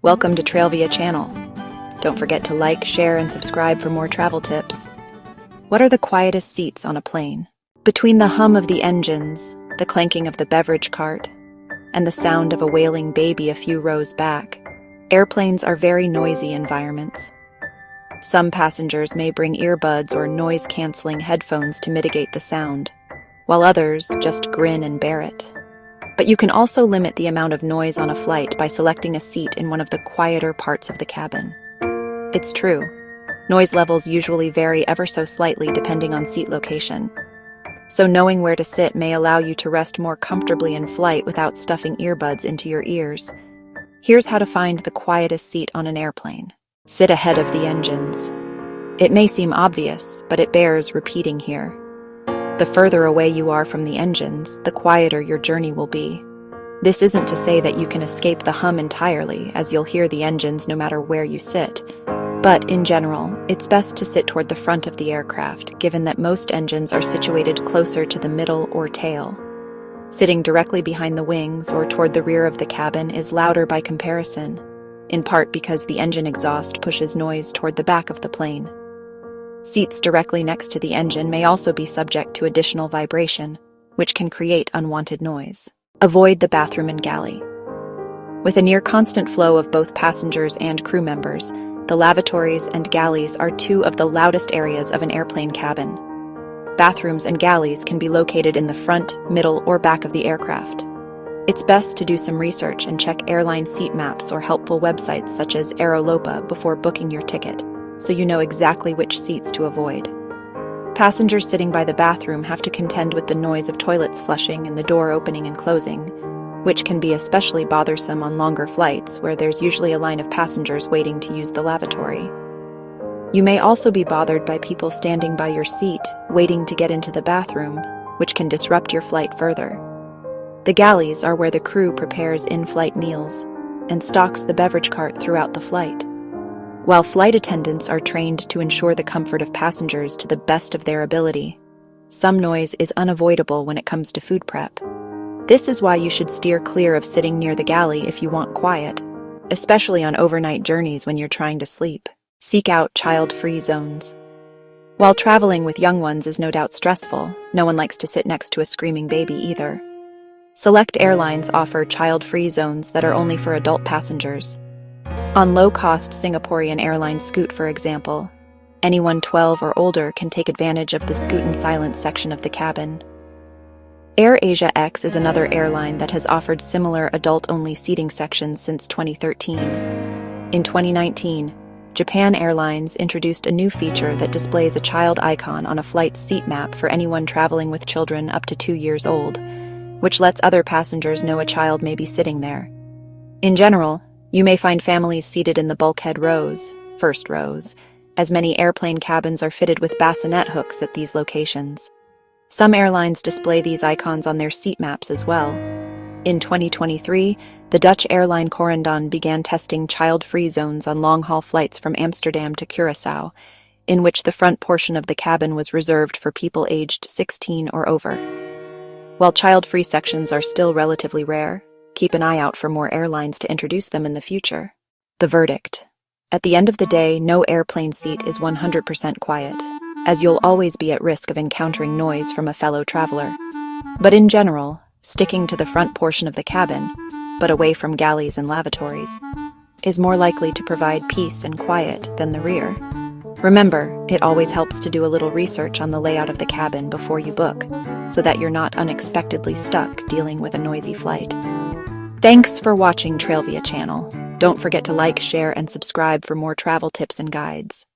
Welcome to Trailvia channel. Don't forget to like, share, and subscribe for more travel tips. What are the quietest seats on a plane? Between the hum of the engines, the clanking of the beverage cart, and the sound of a wailing baby a few rows back, airplanes are very noisy environments. Some passengers may bring earbuds or noise-canceling headphones to mitigate the sound, while others just grin and bear it. But you can also limit the amount of noise on a flight by selecting a seat in one of the quieter parts of the cabin. It's true, noise levels usually vary ever so slightly depending on seat location. So knowing where to sit may allow you to rest more comfortably in flight without stuffing earbuds into your ears. Here's how to find the quietest seat on an airplane. Sit ahead of the engines. It may seem obvious, but it bears repeating here. The further away you are from the engines, the quieter your journey will be. This isn't to say that you can escape the hum entirely, as you'll hear the engines no matter where you sit. But in general, it's best to sit toward the front of the aircraft, given that most engines are situated closer to the middle or tail. Sitting directly behind the wings or toward the rear of the cabin is louder by comparison, in part because the engine exhaust pushes noise toward the back of the plane. Seats directly next to the engine may also be subject to additional vibration, which can create unwanted noise. Avoid the bathroom and galley. With a near constant flow of both passengers and crew members, the lavatories and galleys are two of the loudest areas of an airplane cabin. Bathrooms and galleys can be located in the front, middle, or back of the aircraft. It's best to do some research and check airline seat maps or helpful websites such as Aerolopa before booking your ticket, so you know exactly which seats to avoid. Passengers sitting by the bathroom have to contend with the noise of toilets flushing and the door opening and closing, which can be especially bothersome on longer flights where there's usually a line of passengers waiting to use the lavatory. You may also be bothered by people standing by your seat, waiting to get into the bathroom, which can disrupt your flight further. The galleys are where the crew prepares in-flight meals and stocks the beverage cart throughout the flight. While flight attendants are trained to ensure the comfort of passengers to the best of their ability, some noise is unavoidable when it comes to food prep. This is why you should steer clear of sitting near the galley if you want quiet, especially on overnight journeys when you're trying to sleep. Seek out child-free zones. While traveling with young ones is no doubt stressful, no one likes to sit next to a screaming baby either. Select airlines offer child-free zones that are only for adult passengers. On low-cost Singaporean airline Scoot, for example, anyone 12 or older can take advantage of the Scoot and Silence section of the cabin. AirAsia X is another airline that has offered similar adult-only seating sections since 2013. In 2019, Japan Airlines introduced a new feature that displays a child icon on a flight's seat map for anyone traveling with children up to 2 years old, which lets other passengers know a child may be sitting there. In general, you may find families seated in the bulkhead rows, first rows, as many airplane cabins are fitted with bassinet hooks at these locations. Some airlines display these icons on their seat maps as well. In 2023, the Dutch airline Corendon began testing child-free zones on long-haul flights from Amsterdam to Curaçao, in which the front portion of the cabin was reserved for people aged 16 or over. While child-free sections are still relatively rare, keep an eye out for more airlines to introduce them in the future. The verdict. At the end of the day, no airplane seat is 100% quiet, as you'll always be at risk of encountering noise from a fellow traveler. But in general, sticking to the front portion of the cabin, but away from galleys and lavatories, is more likely to provide peace and quiet than the rear. Remember, it always helps to do a little research on the layout of the cabin before you book, so that you're not unexpectedly stuck dealing with a noisy flight. Thanks for watching Trailvia channel. Don't forget to like, share, and subscribe for more travel tips and guides.